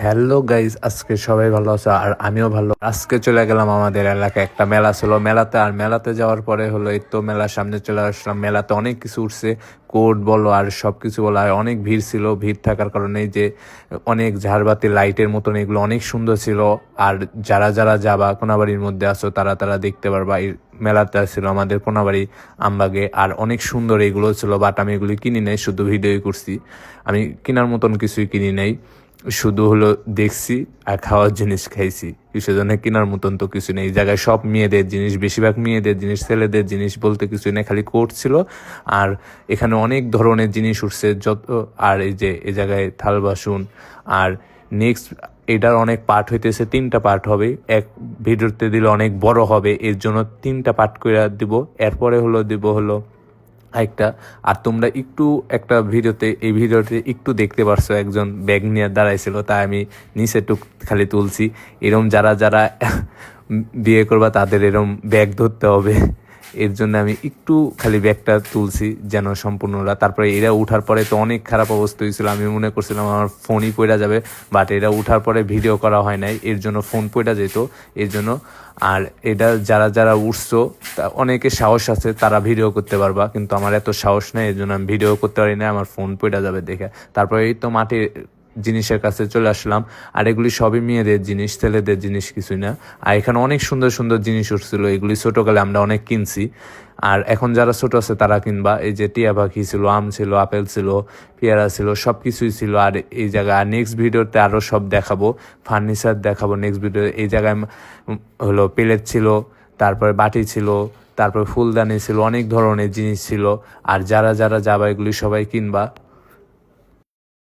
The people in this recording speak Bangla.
হ্যালো গাইজ, আজকে সবাই ভালো আছে আর আমিও ভালো। আজকে চলে গেলাম আমাদের এলাকায়, একটা মেলা ছিল মেলাতে। আর মেলাতে যাওয়ার পরে হলো এই তো মেলার সামনে চলে আসলাম। মেলাতে অনেক কিছু উঠছে, কোট বলো আর সব কিছু বলো। আর অনেক ভিড় ছিল, ভিড় থাকার কারণে যে অনেক ঝাড়বাতি লাইটের মতন এগুলো অনেক সুন্দর ছিল। আর যারা যারা যাবা কোনাবাড়ির মধ্যে আসো তারা তারা দেখতে পারবা। এই মেলাতে ছিল আমাদের কোনাবাড়ি আমবাগে, আর অনেক সুন্দর এগুলো ছিল। বাট আমি এগুলি কিনি নাই, শুধু ভিডিওই করছি। আমি কেনার মতন কিছুই কিনি নাই, শুধু হলো দেখছি আর খাওয়ার জিনিস খাইছি। কিছু জন্য কেনার মতন তো কিছু নেই। এই জায়গায় সব মেয়েদের জিনিস, বেশিরভাগ মেয়েদের জিনিস, ছেলেদের জিনিস বলতে কিছু নেই, খালি কোট ছিল। আর এখানে অনেক ধরনের জিনিস উঠছে যত। আর এই যে এই জায়গায় থাল বাসন। আর নেক্সট এটার অনেক পার্ট হইতেছে, 3টা পার্ট হবে। এক ভিডিওতে দিলে অনেক বড় হবে, এর জন্য 3টা পার্ট করে দিব। এরপরে দিব একটা। আর তোমরা একটু একটা এই ভিডিওতে একটু দেখতে পারছো একজন ব্যাগ নিয়ে দাঁড়াইছিল, তাই আমি নিচে টুক খালি তুলছি। এরম যারা যারা বিয়ে করবা তাদের এরম ব্যাগ ধরতে হবে, এর জন্য আমি একটু খালি ব্যাগটা তুলছি যেন সম্পূর্ণরা। তারপরে এরা উঠার পরে তো অনেক খারাপ অবস্থা হয়েছিল, আমি মনে করছিলাম আমার ফোনই পড়ে যাবে। বাট এরা উঠার পরে ভিডিও করা হয় নাই, এর জন্য ফোন পড়ে যেত এর জন্য। আর এটা যারা যারা উঠছো অনেকে সাহস আছে, তারা ভিডিও করতে পারবা, কিন্তু আমার এত সাহস নেই, এর জন্য আমি ভিডিও করতে পারি না, আমার ফোন পড়ে যাবে দেখে। তারপরে এই তো মাটির জিনিসের কাছে চলে আসলাম। আর এগুলি সবই মেয়েদের জিনিস, ছেলেদের জিনিস কিছুই না। আর এখানে অনেক সুন্দর সুন্দর জিনিস উঠছিল, এগুলি ছোটকালে আমরা অনেক কিনছি। আর এখন যারা ছোট আছে তারা কিনবা। এই যে টিয়া পাখি ছিল, আম ছিল, আপেল ছিল, পেয়ারা ছিল, সব কিছুই ছিল। আর এই জায়গায় আর নেক্সট ভিডিওতে আরও সব দেখাবো, ফার্নিচার দেখাবো নেক্সট ভিডিও। এই জায়গায় হলো প্লেট ছিল, তারপরে বাটি ছিল, তারপরে ফুলদানি ছিল, অনেক ধরনের জিনিস ছিল। আর যারা যারা যাবা এগুলি সবাই কিনবা।